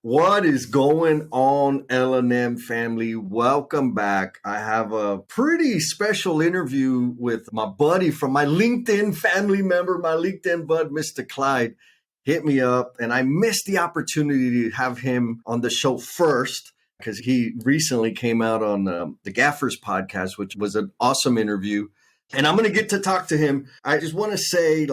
What is going on, L&M family? Welcome back. I have a pretty special interview with my buddy from my LinkedIn family member, my LinkedIn bud, Mr. Clyde. Hit me up, and I missed the opportunity to have him on the show first because he recently came out on the Gaffers podcast, which was an awesome interview. And I'm going to get to talk to him. I just want to say,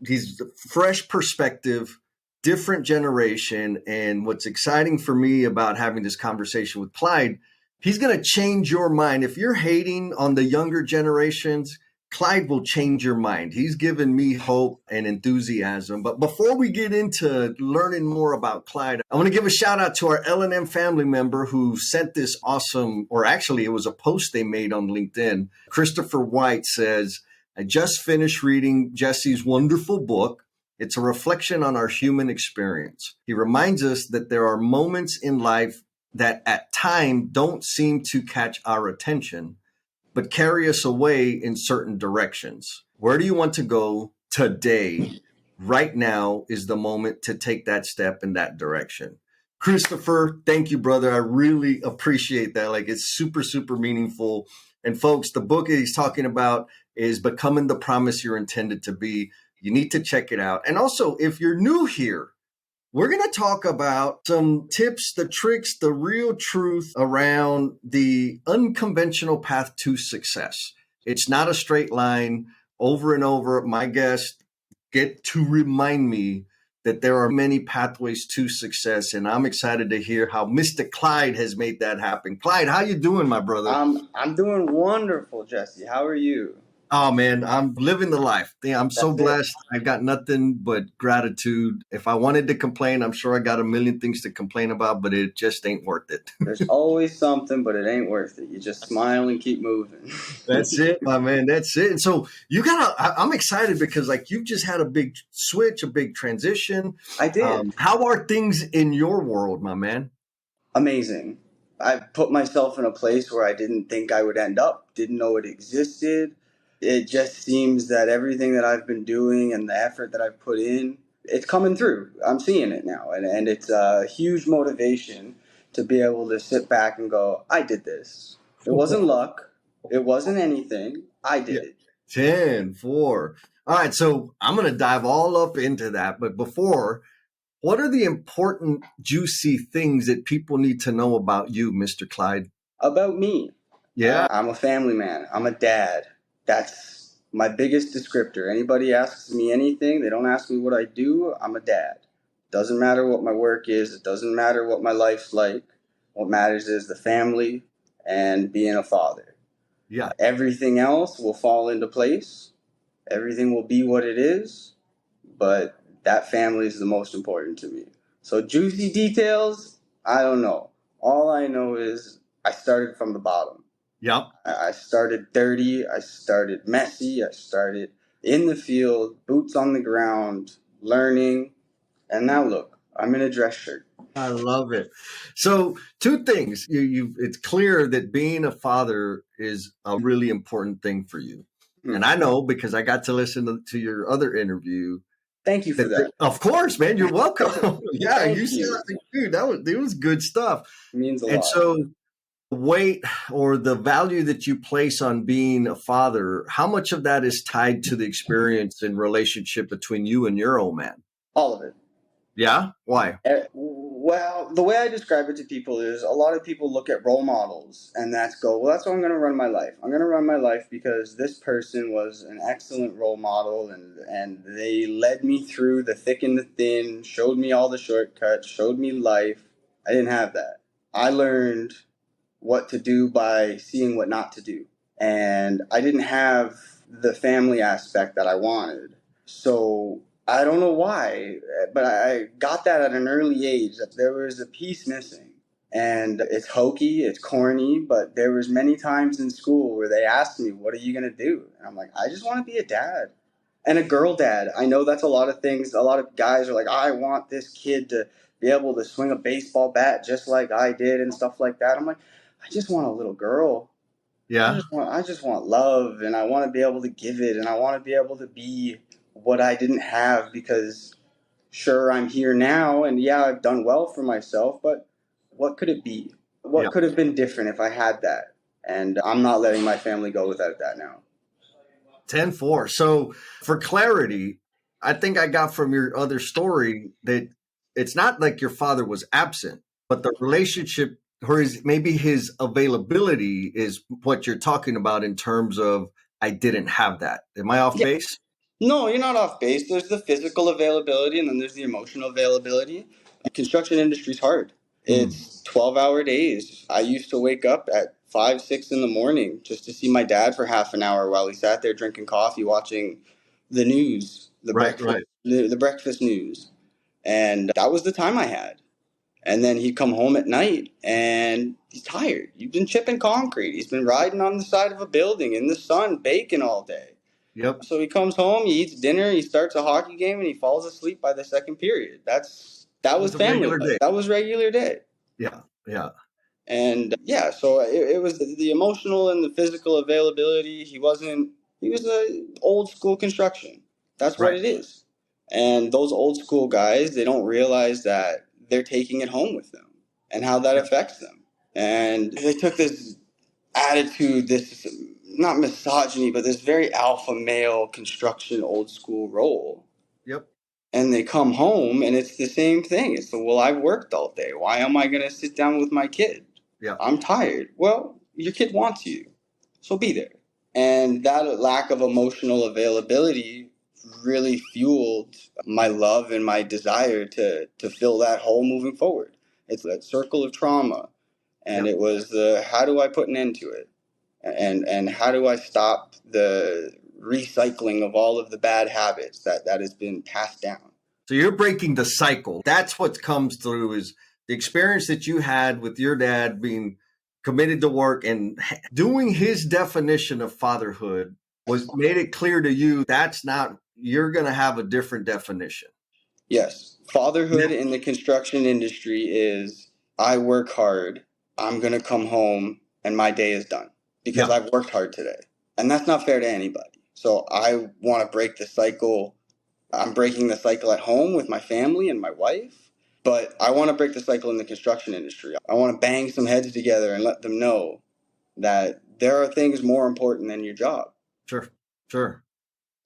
he's a fresh perspective, different generation. And what's exciting for me about having this conversation with Clyde, he's going to change your mind. If you're hating on the younger generations, Clyde will change your mind. He's given me hope and enthusiasm. But before we get into learning more about Clyde, I want to give a shout out to our L&M family member who sent this awesome, or actually it was a post they made on LinkedIn. Christopher White says, I just finished reading Jesse's wonderful book. It's a reflection on our human experience. He reminds us that there are moments in life that at time don't seem to catch our attention, but carry us away in certain directions. Where do you want to go today? Right now is the moment to take that step in that direction. Christopher, thank you, brother. I really appreciate that. It's super, super meaningful. And folks, the book he's talking about is Becoming the Promise You're Intended to Be. You need to check it out. And also, if you're new here, we're going to talk about some tips, the tricks, the real truth around the unconventional path to success. It's not a straight line. Over and over, my guests get to remind me that there are many pathways to success. And I'm excited to hear how Mr. Clyde has made that happen. Clyde, how you doing, my brother? I'm doing wonderful, Jesse. How are you? Oh, man, I'm living the life. I'm so blessed. I've got nothing but gratitude. If I wanted to complain, I'm sure I got a million things to complain about, but it just ain't worth it. There's always something, but it ain't worth it. You just smile and keep moving. That's it, my man. That's it. And so I'm excited because you've just had a big switch, a big transition. I did. How are things in your world, my man? Amazing. I put myself in a place where I didn't think I would end up, didn't know it existed. It just seems that everything that I've been doing and the effort that I've put in, it's coming through. I'm seeing it now. And it's a huge motivation to be able to sit back and go, I did this. It wasn't luck. It wasn't anything. I did it. 10, 4. All right. So I'm going to dive all up into that. But before, what are the important, juicy things that people need to know about you, Mr. Clyde? About me. Yeah. I'm a family man. I'm a dad. That's my biggest descriptor. Anybody asks me anything, they don't ask me what I do, I'm a dad. Doesn't matter what my work is. It doesn't matter what my life's like. What matters is the family and being a father. Yeah. Everything else will fall into place. Everything will be what it is. But that family is the most important to me. So juicy details, I don't know. All I know is I started from the bottom. Yep. I started dirty. I started messy. I started in the field, boots on the ground, learning. And now look, I'm in a dress shirt. I love it. So 2 things. It's clear that being a father is a really important thing for you. Mm-hmm. And I know because I got to listen to your other interview. Thank you for that. Of course, man. You're welcome. Yeah, you said, dude, it was good stuff. It means a lot. And so weight or the value that you place on being a father, how much of that is tied to the experience and relationship between you and your old man? All of it. Yeah? Why? Well, the way I describe it to people is a lot of people look at role models and that's how I'm going to run my life. I'm going to run my life because this person was an excellent role model and they led me through the thick and the thin, showed me all the shortcuts, showed me life. I didn't have that. I learned what to do by seeing what not to do. And I didn't have the family aspect that I wanted. So I don't know why, but I got that at an early age, that there was a piece missing. And it's hokey, it's corny, but there was many times in school where they asked me, what are you going to do? And I'm like, I just want to be a dad. And a girl dad. I know that's a lot of things. A lot of guys are like, I want this kid to be able to swing a baseball bat just like I did and stuff like that. I'm like, I just want a little girl. Yeah. I just want love, and I want to be able to give it, and I want to be able to be what I didn't have because Sure, I'm here now, and yeah, I've done well for myself, but what could it be? Yeah. What could have been different if I had that? And I'm not letting my family go without that now. 10-4. So for clarity, I think I got from your other story that it's not like your father was absent, but the relationship or maybe his availability is what you're talking about in terms of I didn't have that. Am I off Yeah. base? No, you're not off base. There's the physical availability and then there's the emotional availability. The construction industry's hard. Mm. It's 12-hour days. I used to wake up at 5, 6 in the morning just to see my dad for half an hour while he sat there drinking coffee, watching the news, Right, right. the breakfast news. And that was the time I had. And then he'd come home at night and he's tired. You've been chipping concrete. He's been riding on the side of a building in the sun, baking all day. Yep. So he comes home, he eats dinner, he starts a hockey game, and he falls asleep by the second period. That It was was a family regular life. day. That was regular day. Yeah, yeah. And yeah, so it was the emotional and the physical availability. He wasn't. He was a old school construction. That's what Right. it is. And those old school guys, they don't realize that they're taking it home with them and how that Yep. affects them. And they took this attitude, this not misogyny, but this very alpha male construction old school role. Yep. And they come home and it's the same thing. It's well, I've worked all day. Why am I gonna sit down with my kid? Yeah. I'm tired. Well, your kid wants you, so be there. And that lack of emotional availability really fueled my love and my desire to fill that hole moving forward. It's that circle of trauma, and Yep. it was how do I put an end to it, and how do I stop the recycling of all of the bad habits that has been passed down. So you're breaking the cycle. That's what comes through is the experience that you had with your dad being committed to work and doing his definition of fatherhood was made it clear to you that's not you're going to have a different definition. Yes, Yeah. fatherhood in the construction industry is I work hard, I'm going to come home, and my day is done because Yeah. I've worked hard today. And that's not fair to anybody. So I want to break the cycle. I'm breaking the cycle at home with my family and my wife, but I want to break the cycle in the construction industry. I want to bang some heads together and let them know that there are things more important than your job. Sure. Sure.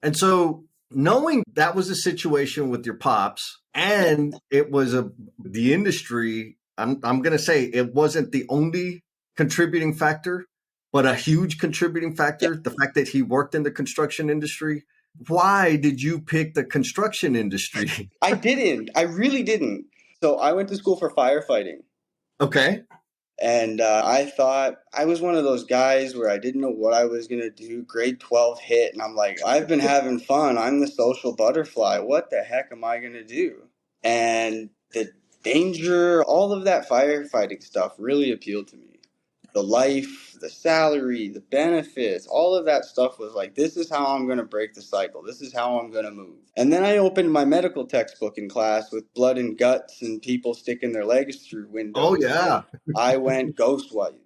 And so knowing that was a situation with your pops and it was the industry, I'm going to say it wasn't the only contributing factor, but a huge contributing Yeah, factor, the fact that he worked in the construction industry. Why did you pick the construction industry? I didn't. I really didn't. So I went to school for firefighting. Okay. And I thought I was one of those guys where I didn't know what I was going to do. Grade 12 hit, and I'm like, I've been having fun. I'm the social butterfly. What the heck am I going to do? And the danger, all of that firefighting stuff really appealed to me. The life, the salary, the benefits, all of that stuff was like, this is how I'm going to break the cycle. This is how I'm going to move. And then I opened my medical textbook in class with blood and guts and people sticking their legs through Oh, windows. yeah. I went ghost white.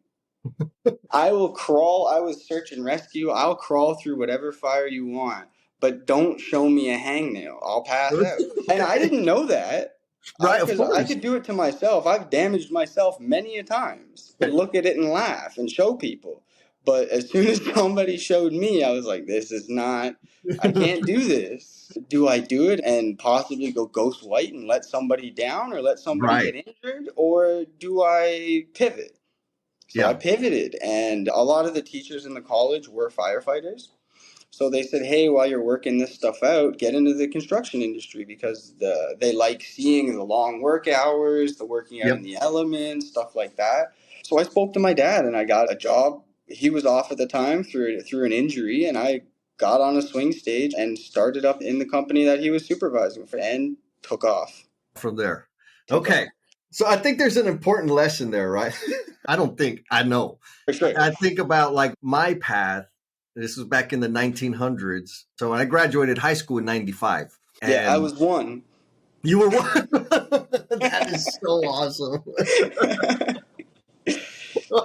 I will crawl. I was search and rescue. I'll crawl through whatever fire you want, but don't show me a hangnail. I'll pass out. And I Okay. didn't know that Right. Of because I course. could do it to myself. I've damaged myself many a times. Could look at it and laugh and show people. But as soon as somebody showed me, I was like, this is not, I can't do this. Do I do it and possibly go ghost white and let somebody down or let somebody Right. get injured? Or do I pivot? So I Yeah. pivoted, and a lot of the teachers in the college were firefighters. So they said, "Hey, while you're working this stuff out, get into the construction industry because they like seeing the long work hours, the working out in Yep. the elements, stuff like that." So I spoke to my dad, and I got a job. He was off at the time through an injury, and I got on a swing stage and started up in the company that he was supervising for, and took off. From there. Took Okay. off So I think there's an important lesson there, right? I don't think, I know. for sure. I think about like my path. This was back in the 1900s. So when I graduated high school in 95. Yeah, I And was one. you were one. That is so awesome.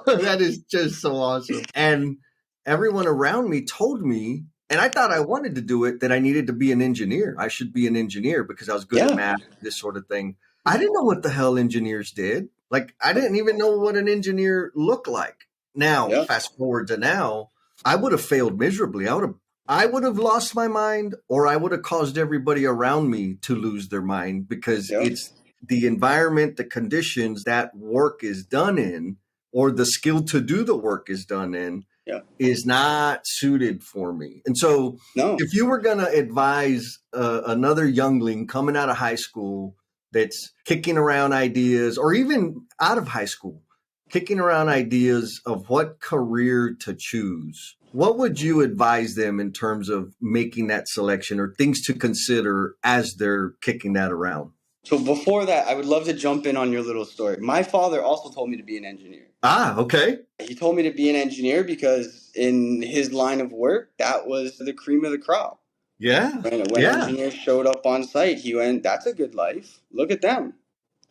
That is just so awesome. And everyone around me told me And I thought I wanted to do it, that I needed to be an engineer. I should be an engineer because I was good at Yeah, math, this sort of thing. I didn't know what the hell engineers did. Like, I didn't even know what an engineer looked like. Now, yeah, fast forward to now, I would have failed miserably. I would have lost my mind, or I would have caused everybody around me to lose their mind, because yeah, it's the environment, the conditions that work is done in, or the skill to do the work is done in, yeah. is not suited for me. And so, No. if you were going to advise another youngling coming out of high school that's kicking around ideas, or even out of high school, kicking around ideas of what career to choose, what would you advise them in terms of making that selection, or things to consider as they're kicking that around? So before that, I would love to jump in on your little story. My father also told me to be an engineer. Ah, okay. He told me to be an engineer because in his line of work, that was the cream of the crop. Yeah. When Yeah. engineers showed up on site, he went, "That's a good life. Look at them.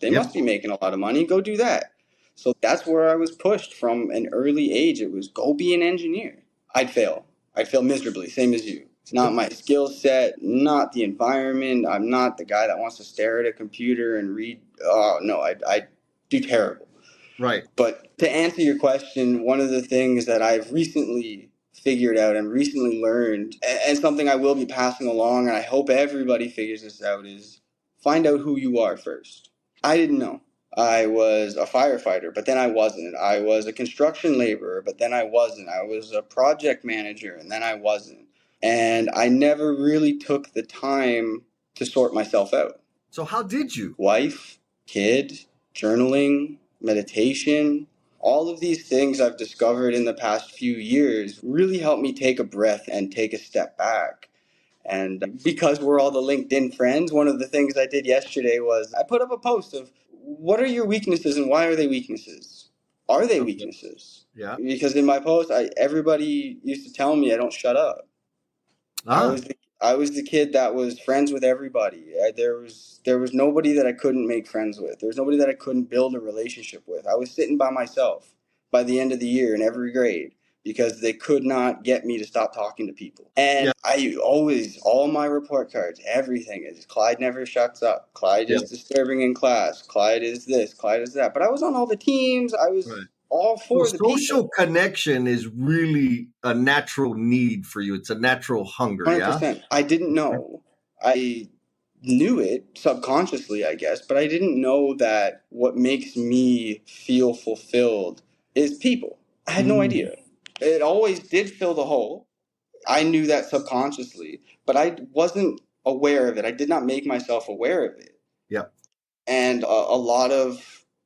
They Yep. must be making a lot of money. Go do that." So that's where I was pushed from an early age. It was go be an engineer. I'd fail. I'd fail miserably, same as you. It's not my skill set, not the environment. I'm not the guy that wants to stare at a computer and read. Oh, no, I do terrible. Right. But to answer your question, one of the things that I've recently figured out and recently learned, and something I will be passing along, and I hope everybody figures this out, is find out who you are first. I didn't know. I was a firefighter, but then I wasn't. I was a construction laborer, but then I wasn't. I was a project manager, and then I wasn't. And I never really took the time to sort myself out. So, how did you? Wife, kid, journaling, meditation, all of these things I've discovered in the past few years really helped me take a breath and take a step back. And because we're all the LinkedIn friends, one of the things I did yesterday was I put up a post of what are your weaknesses and why are they weaknesses? Are they Okay. weaknesses? Yeah. Because in my post, everybody used to tell me I don't shut up. I Ah, was the, I was the kid that was friends with everybody. There was nobody that I couldn't make friends with. There was nobody that I couldn't build a relationship with. I was sitting by myself by the end of the year in every grade because they could not get me to stop talking to people. yeah. And I always, all my report cards, everything is Clyde never shuts up. Clyde Yeah. is disturbing in class. Clyde is this. Clyde is that. But I was on all the teams. I was Right. all So, for the social people. connection is really a natural need for you. It's a natural hunger. Yeah. 100%. I didn't know. I knew it subconsciously, I guess, but I didn't know that what makes me feel fulfilled is people. I had no Mm, idea. It always did fill the hole. I knew that subconsciously, but I wasn't aware of it. I did not make myself aware of it. yeah. And a lot of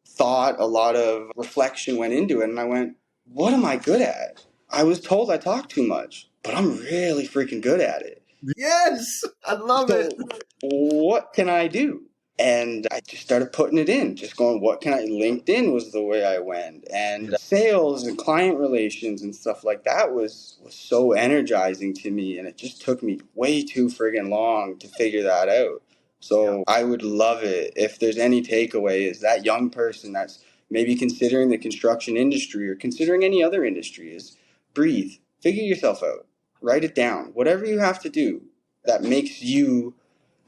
thought, a lot of reflection went into it. And I went, what am I good at? I was told I talk too much, but I'm really freaking good at it. Yes. I love it. So what can I do? And I just started putting it in, just going, what can I? LinkedIn was the way I went, and Yeah. sales and client relations and stuff like that was so energizing to me, and it just took me way too friggin' long to figure that out. Yeah. So I would love it if there's any takeaway is that young person that's maybe considering the construction industry or considering any other industry is breathe, figure yourself out, write it down, whatever you have to do that makes you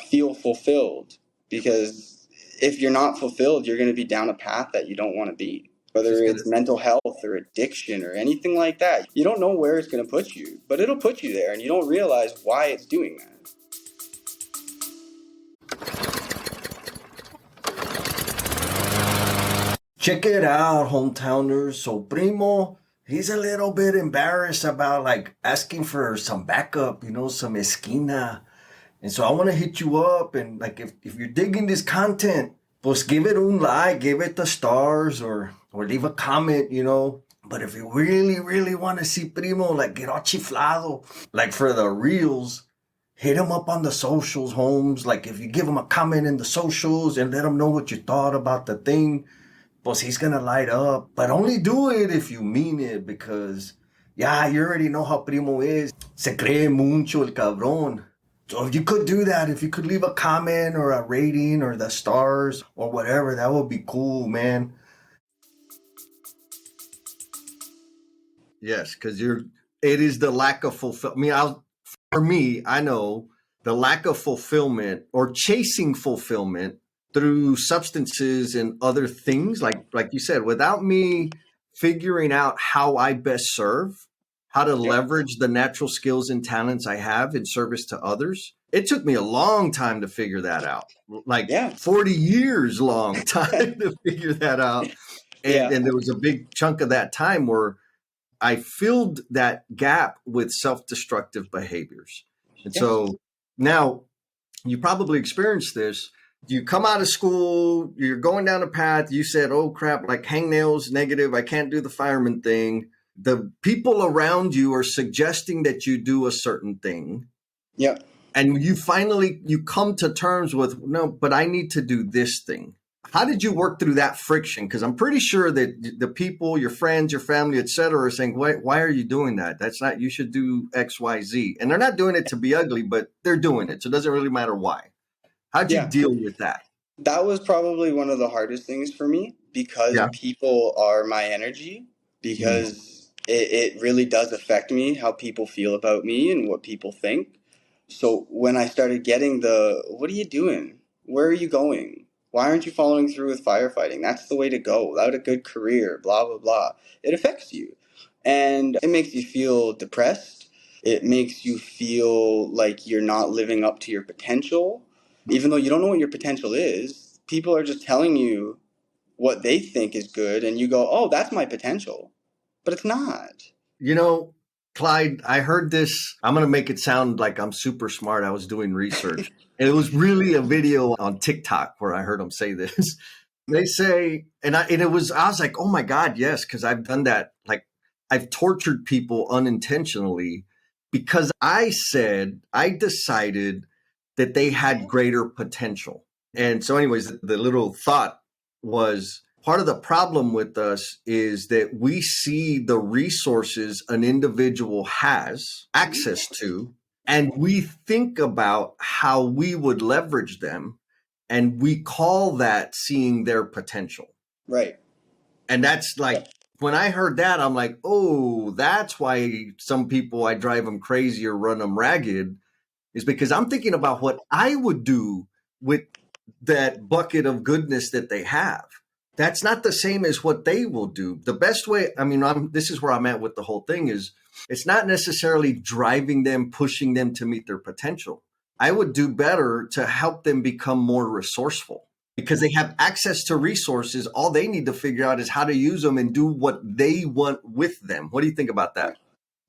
feel fulfilled, because if you're not fulfilled you're going to be down a path that you don't want to be, whether Just gonna. it's mental health or addiction or anything like that. You don't know where it's going to put you, but it'll put you there and you don't realize why it's doing that. Check it out, hometowners. So Primo, he's a little bit embarrassed about like asking for some backup, some esquina. And so I want to hit you up, and like if you're digging this content, pues give it un like, give it the stars, or leave a comment. But if you really, really want to see Primo like get all chiflado, like for the reels, hit him up on the socials, Holmes. Like if you give him a comment in the socials and let him know what you thought about the thing, pues he's gonna light up. But only do it if you mean it, because yeah, you already know how Primo is. Se cree mucho el cabrón. So if you could do that, if you could leave a comment or a rating or the stars or whatever, that would be cool, man. Yes, because it is the lack of fulfillment. I mean, For me, I know the lack of fulfillment or chasing fulfillment through substances and other things, like you said, without me figuring out how I best serve, how to Yep. leverage the natural skills and talents I have in service to others. It took me a long time to figure that out, like Yeah. 40 years long time to figure that out. Yeah. And there was a big chunk of that time where I filled that gap with self destructive behaviors. And Yes. so now you probably experienced this. You come out of school, you're going down a path, you said, oh crap, like hangnails, negative, I can't do the fireman thing. The people around you are suggesting that you do a certain thing. Yep. And you come to terms with, no, but I need to do this thing. How did you work through that friction? Because I'm pretty sure that the people, your friends, your family, et cetera, are saying, why are you doing that? That's not, you should do X, Y, Z. And they're not doing it to be ugly, but they're doing it. So it doesn't really matter why. How'd you Yeah. deal with that? That was probably one of the hardest things for me because Yeah. people are my energy, Mm. because it really does affect me how people feel about me and what people think. So when I started getting what are you doing? Where are you going? Why aren't you following through with firefighting? That's the way to go. Without a good career, blah, blah, blah. It affects you. And it makes you feel depressed. It makes you feel like you're not living up to your potential. Even though you don't know what your potential is, people are just telling you what they think is good, and you go, oh, that's my potential. But it's not. You know, Clyde, I heard this. I'm going to make it sound like I'm super smart. I was doing research. And it was really a video on TikTok where I heard them say this. They say, I was like, oh my God, yes, because I've done that. Like I've tortured people unintentionally because I decided that they had greater potential. And so, anyways, the little thought was part of the problem with us is that we see the resources an individual has access to, and we think about how we would leverage them, and we call that seeing their potential. Right. And that's Yeah. like, when I heard that, I'm like, oh, that's why some people, I drive them crazy or run them ragged, is because I'm thinking about what I would do with that bucket of goodness that they have. That's not the same as what they will do. The best way, I mean, this is where I'm at with the whole thing, is it's not necessarily driving them, pushing them to meet their potential. I would do better to help them become more resourceful because they have access to resources. All they need to figure out is how to use them and do what they want with them. What do you think about that? Right.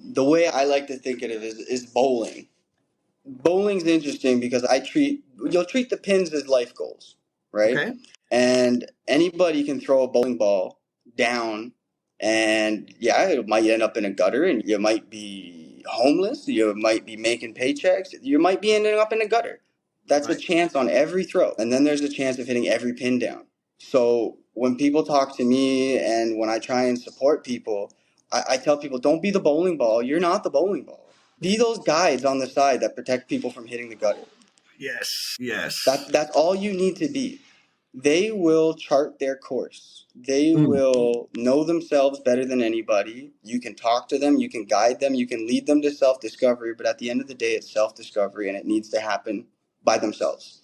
The way I like to think of it is bowling. Bowling's interesting because you'll treat the pins as life goals, right? Okay. And anybody can throw a bowling ball down, and yeah, it might end up in a gutter, and you might be homeless, you might be making paychecks, you might be ending up in a gutter. That's a Right. chance on every throw, and then there's a chance of hitting every pin down. So when people talk to me and when I try and support people, I tell people, don't be the bowling ball. You're not the bowling ball. Be those guides on the side that protect people from hitting the gutter. Yes. Yes. That's all you need to be. They will chart their course. They Mm. will know themselves better than anybody. You can talk to them, you can guide them, you can lead them to self-discovery, but at the end of the day, it's self-discovery, and it needs to happen by themselves.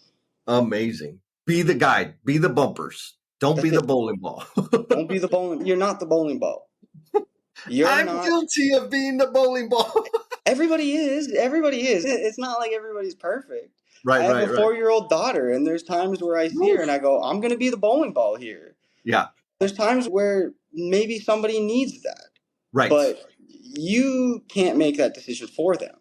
Amazing. Be the guide. Be the bumpers. Don't be That's the it. bowling ball. Don't be the bowling. You're not the bowling ball. You're I'm not. guilty of being the bowling ball. Everybody is. Everybody is. It's not like everybody's perfect. I Right, have a right, right. 4-year-old daughter, and there's times where I see her Woof. and I go, I'm going to be the bowling ball here. Yeah, There's times where maybe somebody needs that, right, but you can't make that decision for them.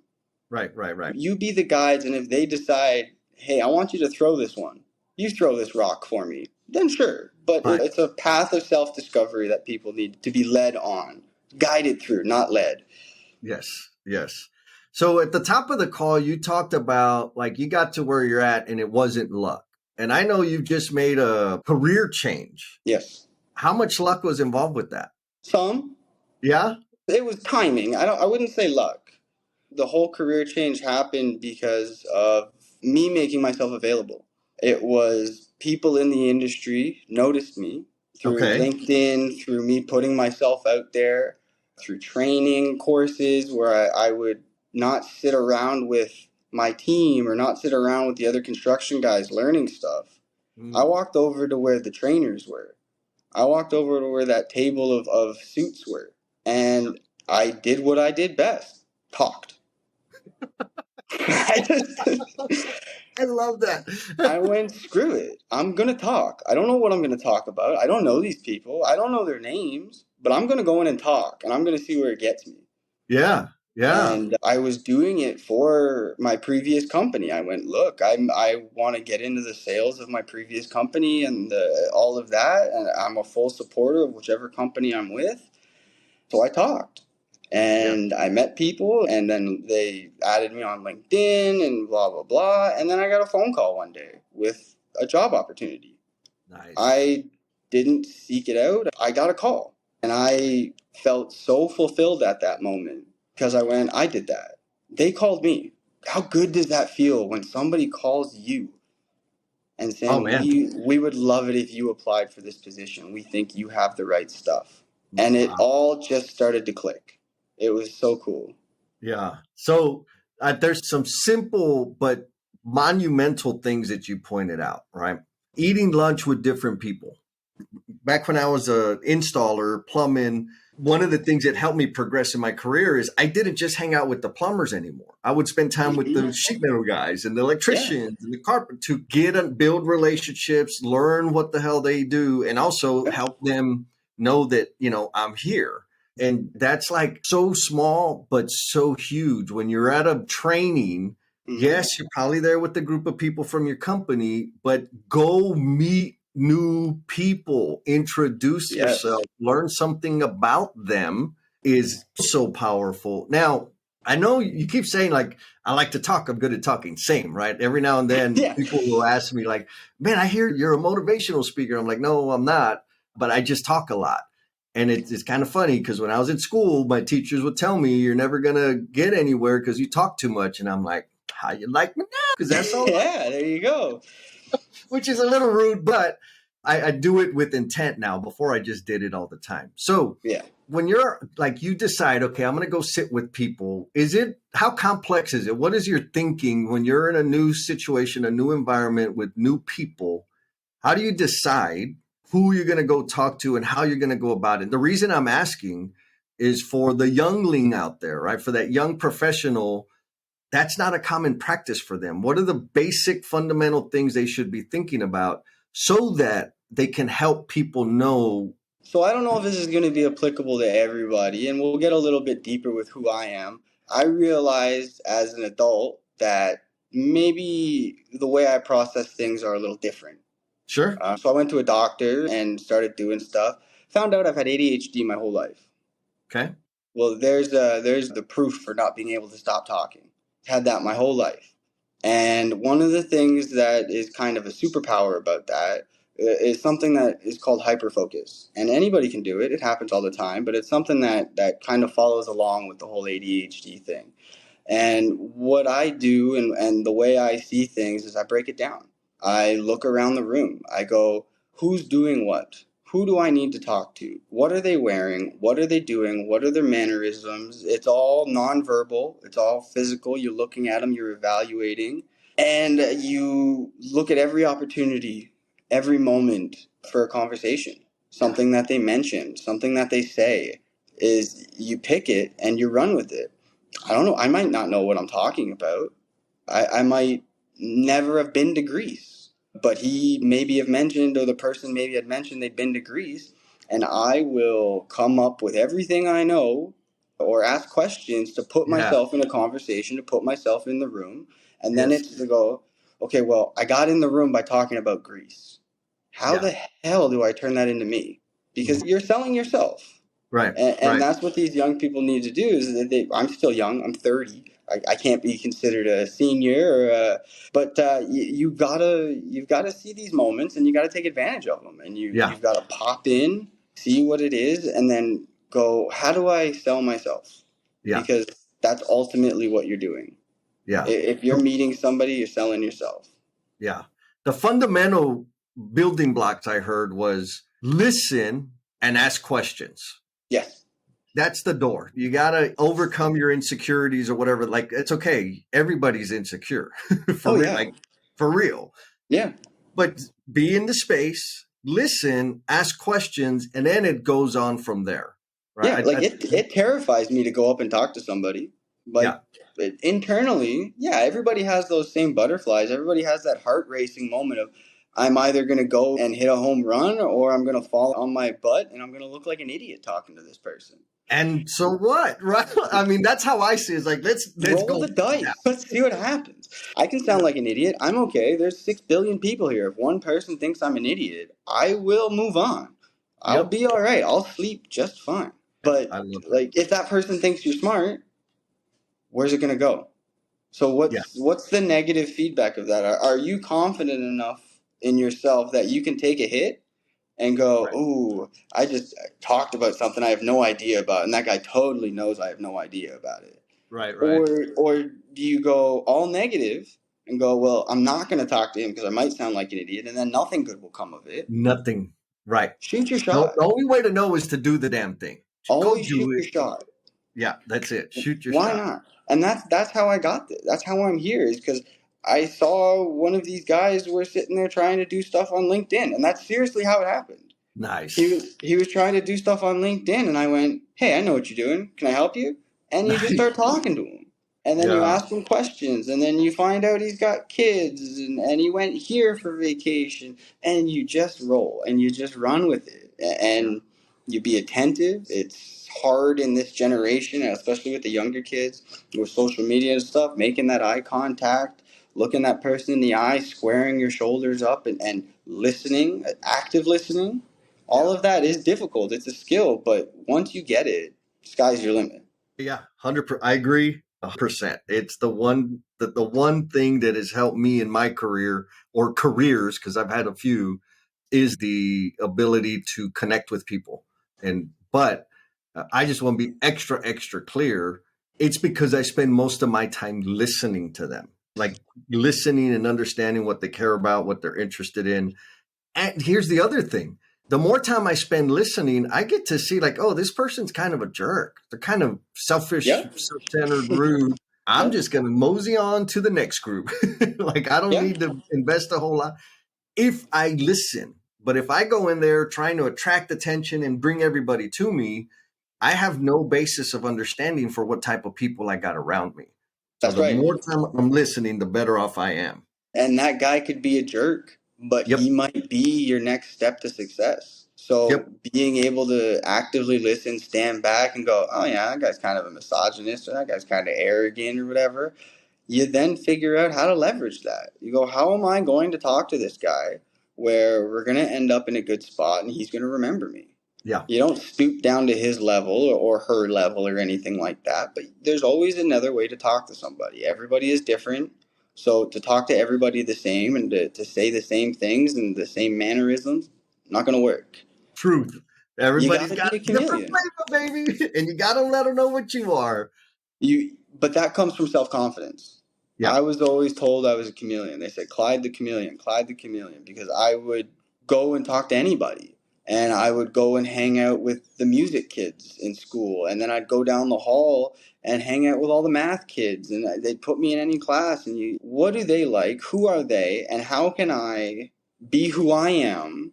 right, right, right. You be the guides, and if they decide, hey, I want you to throw this one, you throw this rock for me, then sure. But Right. it's a path of self-discovery that people need to be led on, guided through, not led. Yes, yes. So at the top of the call, you talked about like you got to where you're at and it wasn't luck. And I know you've just made a career change. Yes. How much luck was involved with that? Some. Yeah. It was timing. I wouldn't say luck. The whole career change happened because of me making myself available. It was people in the industry noticed me through Okay. LinkedIn, through me putting myself out there, through training courses where I would not sit around with my team or not sit around with the other construction guys learning stuff. I walked over to where the trainers were. I walked over to where that table of suits were. And I did what I did best. Talked. I just I love that. I went, screw it. I'm going to talk. I don't know what I'm going to talk about. I don't know these people. I don't know their names, but I'm going to go in and talk, and I'm going to see where it gets me. Yeah. Yeah. And I was doing it for my previous company. I went, look, I want to get into the sales of my previous company and all of that. And I'm a full supporter of whichever company I'm with. So I talked Yeah. and I met people, and then they added me on LinkedIn and blah, blah, blah. And then I got a phone call one day with a job opportunity. Nice. I didn't seek it out. I got a call, and I felt so fulfilled at that moment because I went, I did that. They called me. How good does that feel when somebody calls you and Oh saying, man. we would love it if you applied for this position. We think you have the right stuff. And it Wow. all just started to click. It was so cool. Yeah. So there's some simple but monumental things that you pointed out, right? Eating lunch with different people. Back when I was a installer, plumbing, one of the things that helped me progress in my career is I didn't just hang out with the plumbers anymore. I would spend time with the Mm-hmm. sheet metal guys and the Yeah. electricians and the carpenter to get and build relationships, learn what the hell they do, and also Yep. help them know that, I'm here. And that's like so small, but so huge. When you're at a training, Mm-hmm. yes, you're probably there with a group of people from your company, but go meet new people, introduce yourself, Yes. learn something about them is so powerful. Now, I know you keep saying like, I like to talk. I'm good at talking. Same, right? Every now and then Yeah. people will ask me like, man, I hear you're a motivational speaker. I'm like, no, I'm not, but I just talk a lot. And it's kind of funny because when I was in school, my teachers would tell me, you're never going to get anywhere because you talk too much. And I'm like, how you like me now? Because that's all I, Yeah, there you go. which is a little rude, but I do it with intent now. Before I just did it all the time. So Yeah. when you're like, you decide, okay, I'm going to go sit with people. How complex is it? What is your thinking when you're in a new situation, a new environment with new people? How do you decide who you're going to go talk to and how you're going to go about it? The reason I'm asking is for the youngling out there, right? For that young professional, that's not a common practice for them. What are the basic fundamental things they should be thinking about so that they can help people know? So I don't know if this is going to be applicable to everybody, and we'll get a little bit deeper with who I am. I realized as an adult that maybe the way I process things are a little different. Sure. So I went to a doctor and started doing stuff. Found out I've had ADHD my whole life. Okay. Well, there's the proof for not being able to stop talking. Had that my whole life. And one of the things that is kind of a superpower about that is something that is called hyperfocus. And anybody can do it. It happens all the time, but it's something that kind of follows along with the whole ADHD thing. And what I do and the way I see things is I break it down. I look around the room. I go, who's doing what? Who do I need to talk to? What are they wearing? What are they doing? What are their mannerisms? It's all nonverbal. It's all physical. You're looking at them, you're evaluating, and you look at every opportunity, every moment for a conversation. Yeah. Something that they mention, something that they say, is you pick it and you run with it. I don't know. I might not know what I'm talking about. I might never have been to Greece, but he maybe have mentioned, or the person maybe had mentioned they've been to Greece, and I will come up with everything I know or ask questions to put Yeah. myself in a conversation, to put myself in the room. And then Yes. it's to go, okay, well, I got in the room by talking about Greece. How Yeah. the hell do I turn that into me? Because you're selling yourself. Right. And Right. that's what these young people need to do. Is that I'm still young. I'm 30. I can't be considered a senior, but you've gotta see these moments and you got to take advantage of them. And Yeah. you've got to pop in, see what it is, and then go. How do I sell myself? Yeah. Because that's ultimately what you're doing. Yeah. If you're meeting somebody, you're selling yourself. Yeah. The fundamental building blocks I heard was listen and ask questions. Yes. That's the door. You got to overcome your insecurities or whatever. Like, it's okay. Everybody's insecure for Oh real. yeah, Like, for real. yeah. But be in the space, listen, ask questions, and then it goes on from there. Yeah, Right. like it terrifies me to go up and talk to somebody. Yeah. Like internally, yeah, everybody has those same butterflies. Everybody has that heart racing moment of I'm either going to go and hit a home run or I'm going to fall on my butt and I'm going to look like an idiot talking to this person. And so what? Right. I mean, that's how I see it. It's like, let's Roll go. the dice. Let's see what happens. I can Yeah. sound like an idiot. I'm okay. There's 6 billion people here. If one person thinks I'm an idiot, I will move on. I'll Yep. be all right. I'll sleep just fine. Yeah. But I love that. like if that person thinks you're smart, where's it going to go? So Yeah. what's the negative feedback of that? Are you confident enough in yourself that you can take a hit and go, Right. "Ooh, I just talked about something I have no idea about, and that guy totally knows I have no idea about it." Right. Right. Or do you go all negative and go, "Well, I'm not going to talk to him because I might sound like an idiot, and then nothing good will come of it." Nothing. Right. Shoot your No, shot. the only way to know is to do the damn thing. Go Always shoot do your it. shot. Yeah. That's it. Shoot your Why shot. not? And that's how I got this. That's how I'm here is because I saw one of these guys were sitting there trying to do stuff on LinkedIn, and that's seriously how it happened. Nice. He was trying to do stuff on LinkedIn, and I went, "Hey, I know what you're doing. Can I help you?" And you just Nice. start talking to him, and then you Yeah. ask him questions, and then you find out he's got kids, and he went here for vacation, and you just roll and you just run with it, Yeah. and you be attentive. It's hard in this generation, especially with the younger kids, with social media and stuff, making that eye contact, looking that person in the eye, squaring your shoulders up, and listening, active listening. All Yeah. of that is difficult. It's a skill, but once you get it, sky's your limit. Yeah. 100%. I agree. 100%. It's the one thing that has helped me in my career or careers, because I've had a few, is the ability to connect with people. But I just want to be extra clear. It's because I spend most of my time listening to them, like listening and understanding what they care about, what they're interested in. And here's the other thing. The more time I spend listening, I get to see like, oh, this person's kind of a jerk. They're kind of selfish, Yeah, self-centered, rude. I'm yeah, just going to mosey on to the next group. Like I don't yeah. need to invest a whole lot if I listen. But if I go in there trying to attract attention and bring everybody to me, I have no basis of understanding for what type of people I got around me. So That's the right. more time I'm listening, the better off I am. And that guy could be a jerk, but Yep. he might be your next step to success. Yep. So being able to actively listen, stand back, and go, "Oh yeah, that guy's kind of a misogynist, or that guy's kind of arrogant, or whatever." You then figure out how to leverage that. You go, "How am I going to talk to this guy where we're going to end up in a good spot and he's going to remember me?" Yeah. You don't stoop down to his level or her level or anything like that, but there's always another way to talk to somebody. Everybody is different. So to talk to everybody the same and to say the same things and the same mannerisms, not going to work. Truth. You got Everybody's to got be a a different chameleon. flavor, baby. And you got to let them know what you are. But that comes from self-confidence. Yeah. I was always told I was a chameleon. They said Clyde the chameleon, because I would go and talk to anybody, and I would go and hang out with the music kids in school, and then I'd go down the hall and hang out with all the math kids, and they'd put me in any class. And what do they like? Who are they? And how can I be who I am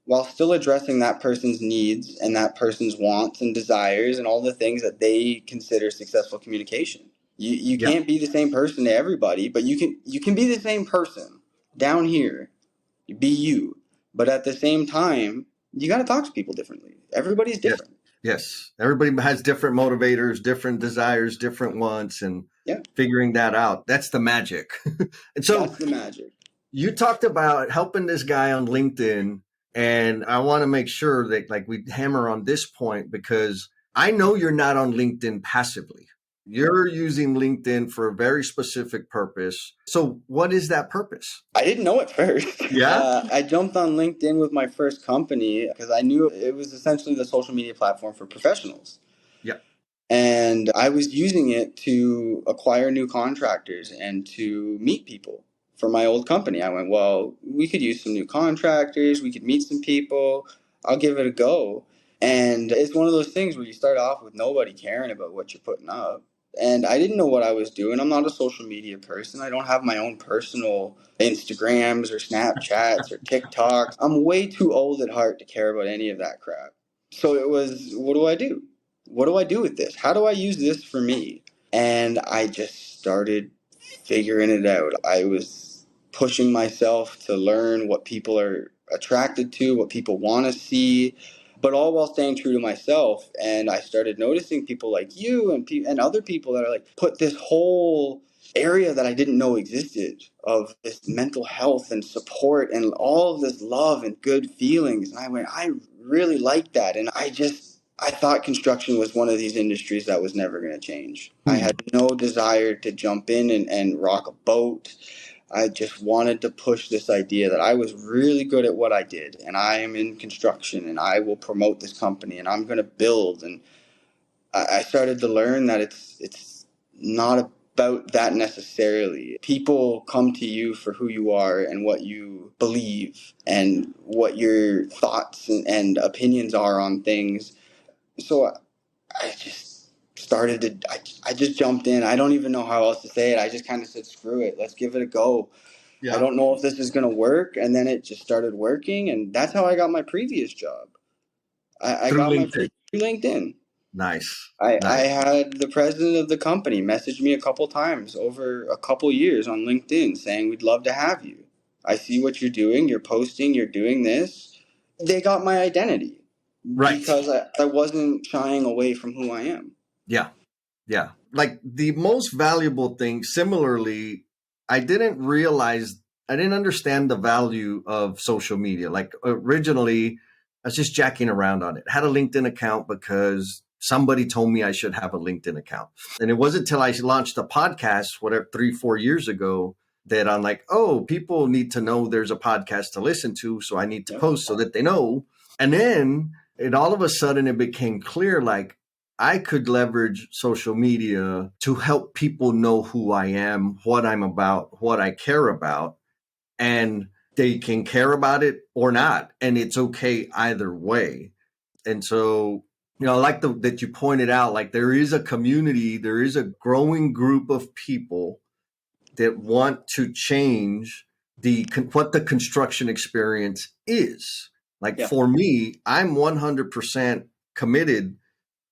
while still addressing that person's needs and that person's wants and desires and all the things that they consider successful communication. You Yeah. can't be the same person to everybody, but you can be the same person down here. Be you. But at the same time, you got to talk to people differently. Everybody's Yes. different. Yes. Everybody has different motivators, different desires, different wants, and Yeah, figuring that out. That's the magic. And so that's the magic. you talked about helping this guy on LinkedIn, and I want to make sure that like we hammer on this point because I know you're not on LinkedIn passively. You're using LinkedIn for a very specific purpose. So what is that purpose? I didn't know at first. Yeah? I jumped on LinkedIn with my first company because I knew it was essentially the social media platform for professionals. Yeah. And I was using it to acquire new contractors and to meet people for my old company. I went, well, we could use some new contractors. We could meet some people. I'll give it a go. And it's one of those things where you start off with nobody caring about what you're putting up. And I didn't know what I was doing. I'm not a social media person. I don't have my own personal Instagrams or Snapchats or TikToks. I'm way too old at heart to care about any of that crap. So it was, what do I do? What do I do with this? How do I use this for me? And I just started figuring it out. I was pushing myself to learn what people are attracted to, what people want to see, but all while staying true to myself. And I started noticing people like you and other people that are like put this whole area that I didn't know existed of this mental health and support and all of this love and good feelings. And I went, I really like that. And I thought construction was one of these industries that was never going to change. I had no desire to jump in and rock a boat. I just wanted to push this idea that I was really good at what I did, and I am in construction, and I will promote this company, and I'm going to build. And I started to learn that it's not about that necessarily. People come to you for who you are and what you believe and what your thoughts and opinions are on things. So I just started to, I just jumped in. I don't even know how else to say it. I just kind of said, screw it. Let's give it a go. I Yeah. don't know if this is going to work. And then it just started working. And that's how I got my previous job. I Through got my LinkedIn. through LinkedIn. Nice. I Nice. had the president of the company message me a couple times over a couple years on LinkedIn saying, we'd love to have you. I see what you're doing. You're posting. You're doing this. They got my identity Right. because I wasn't shying away from who I am. Yeah. Yeah. Like the most valuable thing, similarly, I didn't realize, I didn't understand the value of social media. Like originally, I was just jacking around on it. Had a LinkedIn account because somebody told me I should have a LinkedIn account. And it wasn't until I launched a podcast, whatever, 3, 4 years ago, that I'm like, oh, people need to know there's a podcast to listen to. So I need to Yep. post so that they know. And then it all of a sudden it became clear, like, I could leverage social media to help people know who I am, what I'm about, what I care about, and they can care about it or not. And it's okay either way. And so, I like that you pointed out, like there is a community, there is a growing group of people that want to change what the construction experience is. Like Yeah. for me, I'm 100% committed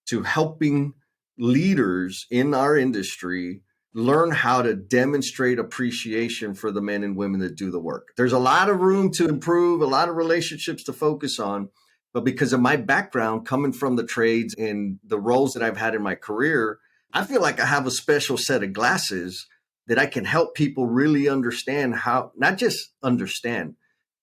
to helping leaders in our industry learn how to demonstrate appreciation for the men and women that do the work. There's a lot of room to improve, a lot of relationships to focus on. But because of my background coming from the trades and the roles that I've had in my career, I feel like I have a special set of glasses that I can help people really understand how, not just understand,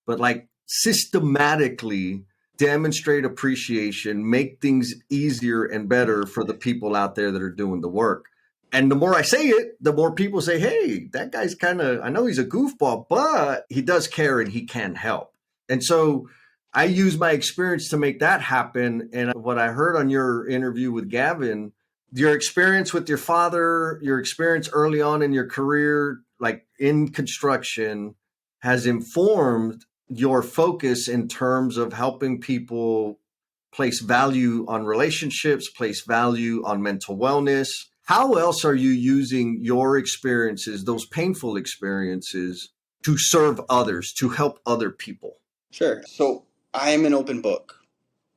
but like systematically demonstrate appreciation, make things easier and better for the people out there that are doing the work. And the more I say it, the more people say, hey, that guy's kind of, I know he's a goofball, but he does care and he can help. And so I use my experience to make that happen. And what I heard on your interview with Gavin, your experience with your father, your experience early on in your career, like in construction, has informed your focus in terms of helping people place value on relationships, place value on mental wellness. How else are you using your experiences, those painful experiences, to serve others, to help other people? Sure. So I am an open book.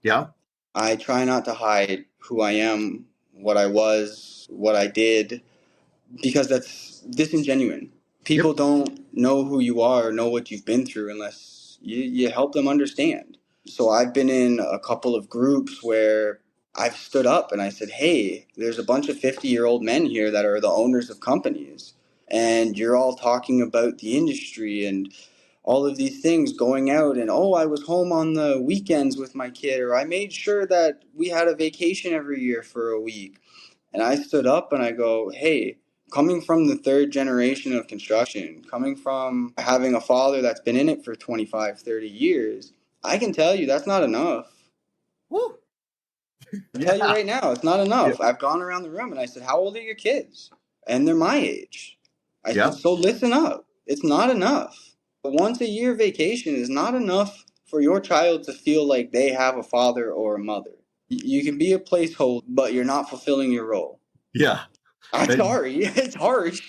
Yeah. I try not to hide who I am, what I was, what I did, because that's disingenuous. People Yep. don't know who you are, know what you've been through unless you help them understand. So I've been in a couple of groups where I've stood up and I said, hey, there's a bunch of 50-year-old men here that are the owners of companies. And you're all talking about the industry and all of these things going out and, oh, I was home on the weekends with my kid, or I made sure that we had a vacation every year for a week. And I stood up and I go, hey, coming from the third generation of construction, coming from having a father that's been in it for 25, 30 years, I can tell you that's not enough. Woo. I'll tell you Yeah. right now, it's not enough. I've gone around the room and I said, how old are your kids? And they're my age. I said, Yeah. so listen up. It's not enough. But once a year vacation is not enough for your child to feel like they have a father or a mother. You can be a placeholder, but you're not fulfilling your role. Yeah. I'm And sorry, it's harsh.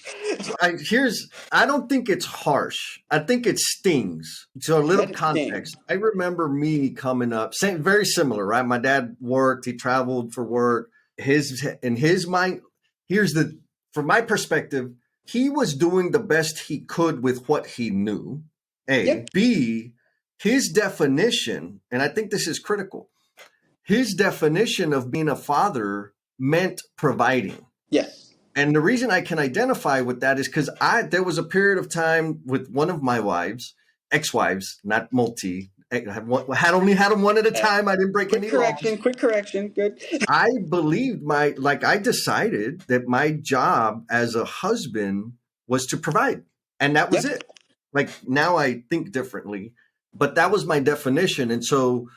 I don't think it's harsh. I think it stings. So a little Let it sting. context. I remember me coming up, same, very similar, right? My dad worked, he traveled for work. In his mind, here's the, from my perspective, he was doing the best he could with what he knew. A. Yep. B, his definition, and I think this is critical, his definition of being a father meant providing. Yes. And the reason I can identify with that is because there was a period of time with one of my wives, ex-wives, not multi. I had only had them one at a time. I didn't break Quick any laws. correction. Quick correction. Good. I believed I decided that my job as a husband was to provide. And that was Yep. it. Like now I think differently, but that was my definition. And so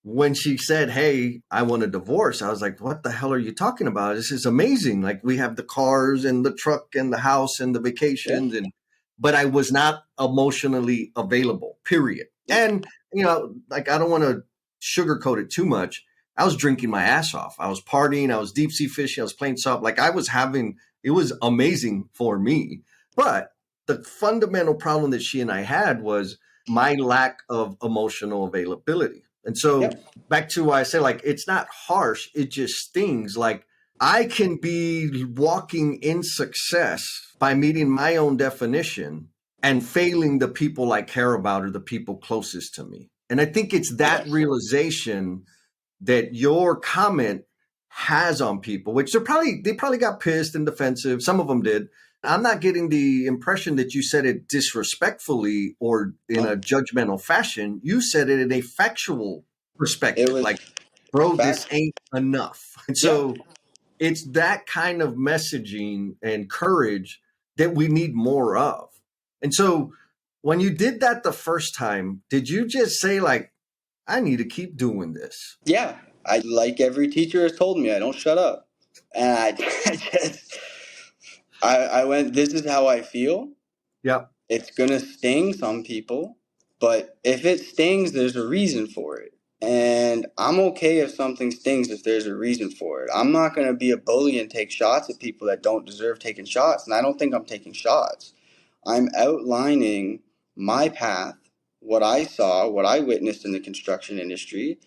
when she said, "Hey, I want a divorce," I was like, "What the hell are you talking about? This is amazing. Like we have the cars and the truck and the house and the Yeah. vacations." And but I was not emotionally available, period. And like I don't want to sugarcoat it too much. I was drinking my ass off. I was partying, I was deep sea fishing, I was playing soft. Like it was amazing for me. But the fundamental problem that she and I had was my lack of emotional availability. And so Yep. back to why I say, like, it's not harsh, it just stings. Like I can be walking in success by meeting my own definition and failing the people I care about or the people closest to me. And I think it's that Yes. realization that your comment has on people, which they probably got pissed and defensive. Some of them did. I'm not getting the impression that you said it disrespectfully or in a No. judgmental fashion. You said it in a factual It perspective, was like, bro, this fact. ain't enough. And Yeah. so it's that kind of messaging and courage that we need more of. And so when you did that the first time, did you just say, like, I need to keep doing this? Yeah. I like every teacher has told me, I don't shut up. And I went, this is how I feel. Yep. It's gonna sting some people, but if it stings, there's a reason for it. And I'm okay if something stings if there's a reason for it. I'm not gonna be a bully and take shots at people that don't deserve taking shots, and I don't think I'm taking shots. I'm outlining my path, what I saw, what I witnessed in the construction industry,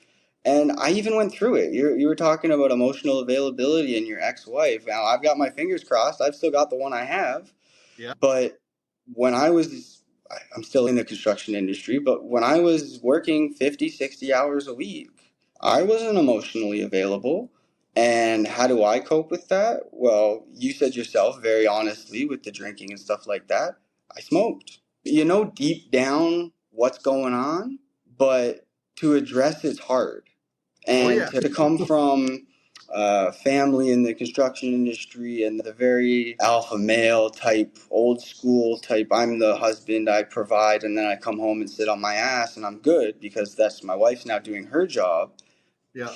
and I even went through it. You were talking about emotional availability and your ex-wife. Now I've got my fingers crossed. I've still got the one I have, Yeah. but when I'm still in the construction industry, but when I was working 50, 60 hours a week, I wasn't emotionally available. And how do I cope with that? Well, you said yourself very honestly with the drinking and stuff like that. I smoked. You know deep down what's going on, but to address it's hard. Oh And yeah. to come from family in the construction industry and the very alpha male type, old school type, I'm the husband, I provide, and then I come home and sit on my ass and I'm good because that's my wife's now doing her job. Yeah.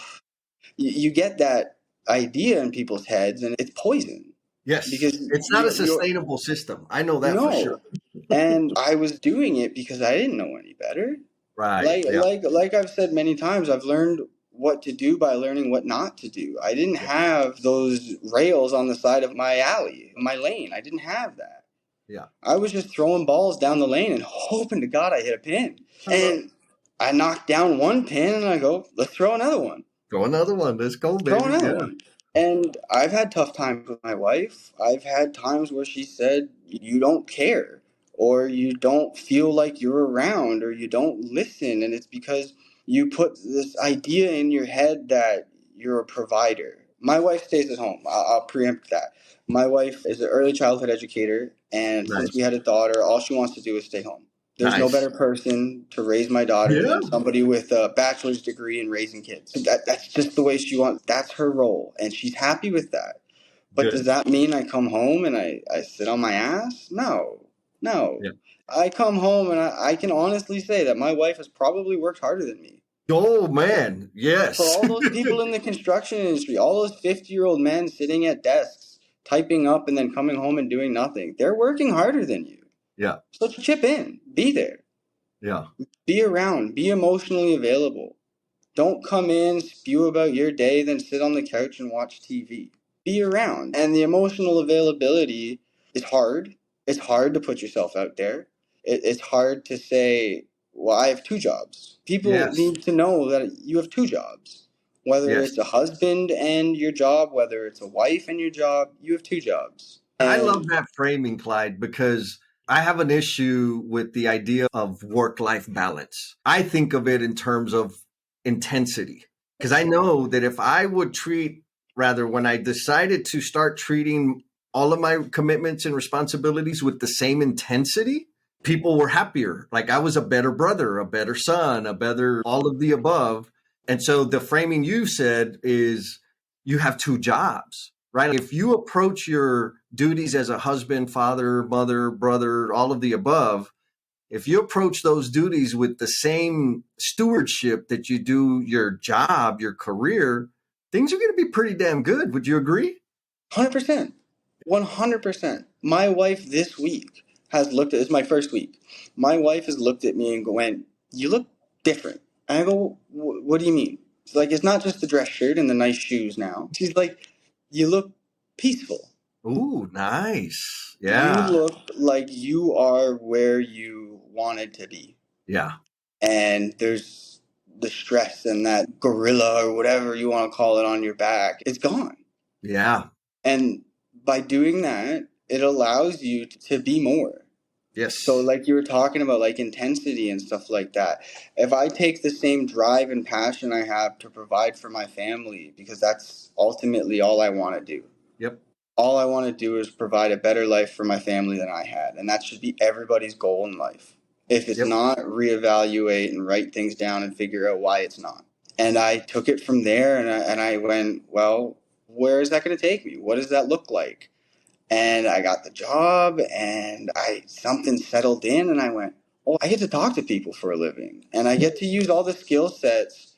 You get that idea in people's heads and it's poison Yes. because It's not a sustainable system. I know that for sure. no. And I was doing it because I didn't know any better. Right. Like Yeah. like like I've said many times, I've learned what to do by learning what not to do. I didn't Yeah. have those rails on the side of my alley, my lane. I didn't have that. Yeah. I was just throwing balls down the lane and hoping to God I hit a pin. And I knocked down one pin and I go, let's throw another one. Go another one. Let's go, Throw baby. another Yeah. one. And I've had tough times with my wife. I've had times where she said, you don't care, or you don't feel like you're around, or you don't listen. And it's because you put this idea in your head that you're a provider. My wife stays at home. I'll preempt that. My wife is an early childhood educator, and since we Nice. had a daughter, all she wants to do is stay home. There's no Nice. better person to raise my daughter Yeah. than somebody with a bachelor's degree in raising kids. That's just the way she wants. That's her role, and she's happy with that. But does Good. that mean I come home and I sit on my ass? No, no. Yeah. I come home and I can honestly say that my wife has probably worked harder than me. Oh man. For Yes. all those people in the construction industry, all those 50-year-old men sitting at desks, typing up and then coming home and doing nothing, they're working harder than you. Yeah. So chip in, be there. Yeah. Be around, be emotionally available. Don't come in, spew about your day, then sit on the couch and watch TV. Be around. And the emotional availability is hard. It's hard to put yourself out there. It's hard to say, well, I have two jobs. People Yes. need to know that you have two jobs. Whether Yes. it's a husband and your job, whether it's a wife and your job, you have two jobs. I love And that framing, Clyde, because I have an issue with the idea of work-life balance. I think of it in terms of intensity, because I know that if I would when I decided to start treating all of my commitments and responsibilities with the same intensity, people were happier. Like I was a better brother, a better son, a better all of the above. And so the framing you said is you have two jobs, right? If you approach your duties as a husband, father, mother, brother, all of the above, if you approach those duties with the same stewardship that you do your job, your career, things are going to be pretty damn good. Would you agree? 100%. 100%. My wife this week has looked at, it's my first week. My wife has looked at me and went, you look different. And I go, what do you mean? She's like, it's not just the dress shirt and the nice shoes now. She's like, you look peaceful. Ooh, nice. You Yeah. look like you are where you wanted to be. Yeah. And there's the stress and that gorilla or whatever you want to call it on your back. It's gone. Yeah. And by doing that, it allows you to be more. Yes. So like you were talking about like intensity and stuff like that. If I take the same drive and passion I have to provide for my family, because that's ultimately all I want to do. Yep. All I want to do is provide a better life for my family than I had. And that should be everybody's goal in life. If it's Yep. not, reevaluate and write things down and figure out why it's not. And I took it from there and I went, well, where is that going to take me? What does that look like? And I got the job and something settled in and I went, oh, I get to talk to people for a living and I get to use all the skill sets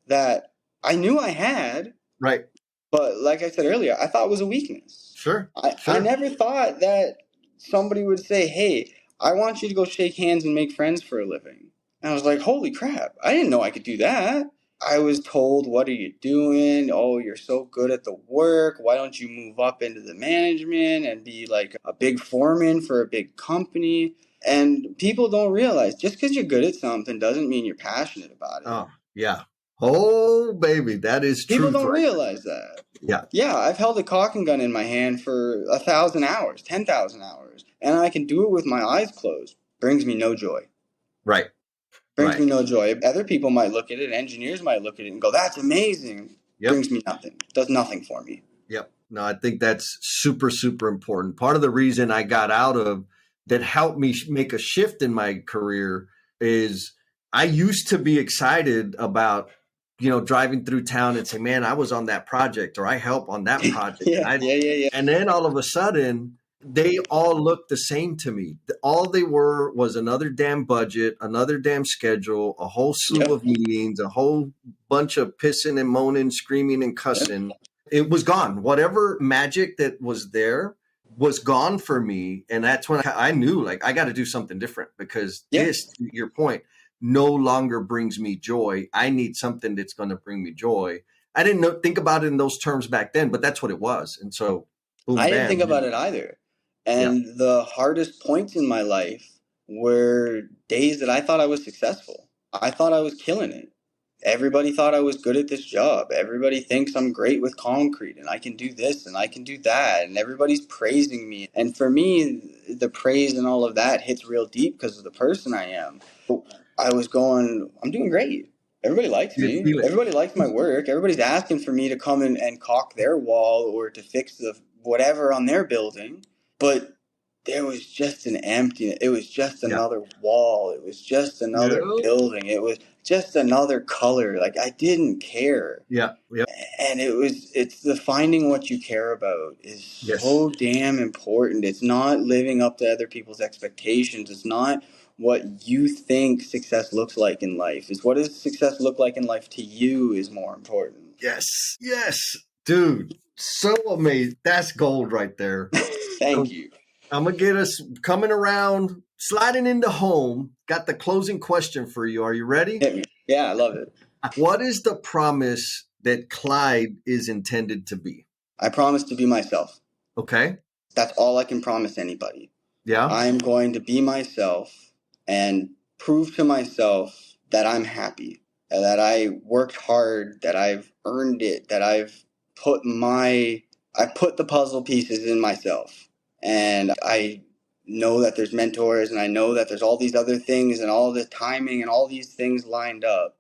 that I knew I had. Right. But like I said earlier, I thought it was a weakness. Sure. I never thought that somebody would say, hey, I want you to go shake hands and make friends for a living. And I was like, holy crap, I didn't know I could do that. I was told, what are you doing? Oh, you're so good at the work. Why don't you move up into the management and be like a big foreman for a big company? And people don't realize just because you're good at something doesn't mean you're passionate about it. Oh, yeah. Oh, baby, that is true. People don't realize that. Yeah. Yeah, I've held a caulking gun in my hand for 1,000 hours, 10,000 hours, and I can do it with my eyes closed. Brings me no joy. Right. Brings me no joy. Other people might look at it, engineers might look at it and go, that's amazing. Yep. Brings me nothing. Does nothing for me. Yep. No, I think that's super, super important. Part of the reason I got out of that helped me make a shift in my career is I used to be excited about, driving through town and say, man, I was on that project or I helped on that project. Yeah. And then all of a sudden, they all looked the same to me. All they were was another damn budget, another damn schedule, a whole slew of meetings, a whole bunch of pissing and moaning, screaming and cussing. Yep. It was gone. Whatever magic that was there was gone for me. And that's when I knew, like, I got to do something different because this, to your point, no longer brings me joy. I need something that's going to bring me joy. I didn't think about it in those terms back then, but that's what it was. And so, boom, I didn't think about it either. And the hardest points in my life were days that I thought I was successful. I thought I was killing it. Everybody thought I was good at this job. Everybody thinks I'm great with concrete and I can do this and I can do that. And everybody's praising me. And for me, the praise and all of that hits real deep because of the person I am. I was going, I'm doing great. Everybody likes me. Everybody likes my work. Everybody's asking for me to come in and caulk their wall or to fix the whatever on their building. But there was just an emptiness. It was just another wall. It was just another building. It was just another color. Like I didn't care. Yeah. And it's the finding what you care about is so damn important. It's not living up to other people's expectations. It's not what you think success looks like in life. It's what does success look like in life to you is more important. Yes. Dude, so amazing. That's gold right there. Thank you. I'm going to get us coming around, sliding into home. Got the closing question for you. Are you ready? Hit me. Yeah, I love it. What is the promise that Clyde is intended to be? I promise to be myself. Okay. That's all I can promise anybody. Yeah. I'm going to be myself and prove to myself that I'm happy, that I worked hard, that I've earned it, that I put the puzzle pieces in myself. And I know that there's mentors and I know that there's all these other things and all the timing and all these things lined up.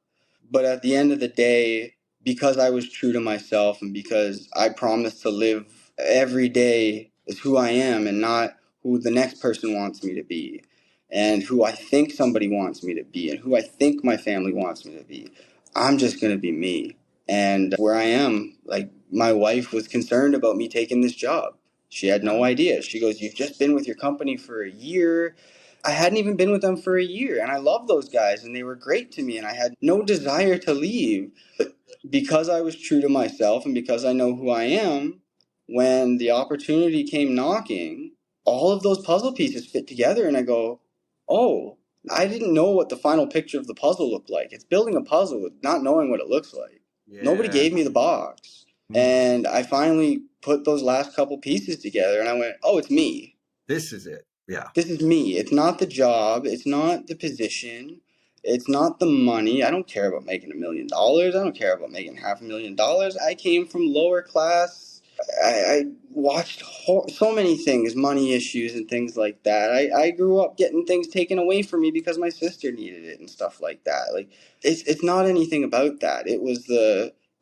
But at the end of the day, because I was true to myself and because I promised to live every day as who I am and not who the next person wants me to be and who I think somebody wants me to be and who I think my family wants me to be, I'm just going to be me. And where I am, like, my wife was concerned about me taking this job. She had no idea. She goes, "You've just been with your company for a year." I hadn't even been with them for a year, and I love those guys, and they were great to me, and I had no desire to leave. But because I was true to myself and because I know who I am, when the opportunity came knocking, all of those puzzle pieces fit together, and I go, oh, I didn't know what the final picture of the puzzle looked like. It's building a puzzle with not knowing what it looks like. Nobody Yeah. gave me the box. And I finally put those last couple pieces together, and I went, oh, it's me. This is it. Yeah. This is me. It's not the job. It's not the position. It's not the money. I don't care about making $1 million. I don't care about making $500,000. I came from lower class. I watched so many things, money issues and things like that. I grew up getting things taken away from me because my sister needed it and stuff like that. Like, it's not anything about that.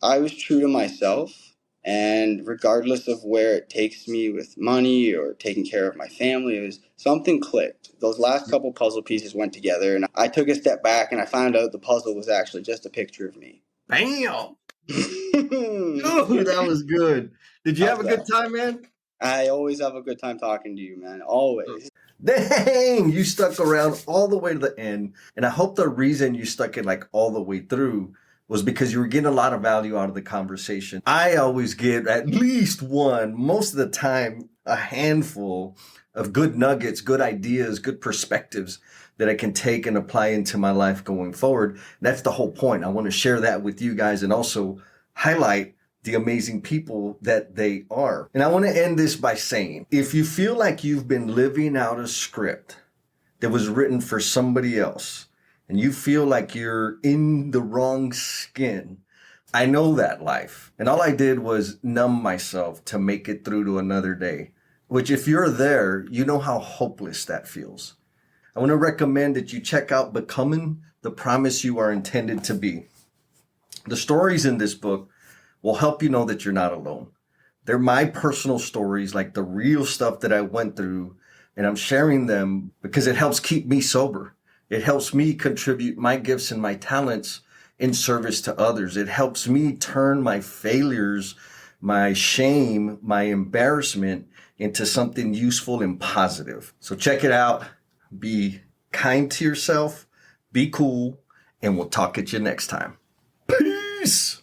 I was true to myself, and regardless of where it takes me with money or taking care of my family, it was something clicked. Those last couple puzzle pieces went together, and I took a step back and I found out the puzzle was actually just a picture of me. Bam. Ooh, that was good. Did you have How's a good that? time, man? I always have a good time talking to you, man. Always. Dang, you stuck around all the way to the end. And I hope the reason you stuck it like all the way through was because you were getting a lot of value out of the conversation. I always get at least one, most of the time, a handful of good nuggets, good ideas, good perspectives that I can take and apply into my life going forward. That's the whole point. I want to share that with you guys and also highlight the amazing people that they are. And I want to end this by saying, if you feel like you've been living out a script that was written for somebody else, and you feel like you're in the wrong skin, I know that life. And all I did was numb myself to make it through to another day, which if you're there, you know how hopeless that feels. I want to recommend that you check out Becoming the Promise You Are Intended to Be. The stories in this book will help you know that you're not alone. They're my personal stories, like the real stuff that I went through, and I'm sharing them because it helps keep me sober. It helps me contribute my gifts and my talents in service to others. It helps me turn my failures, my shame, my embarrassment into something useful and positive. So check it out. Be kind to yourself, be cool, and we'll talk at you next time. Peace.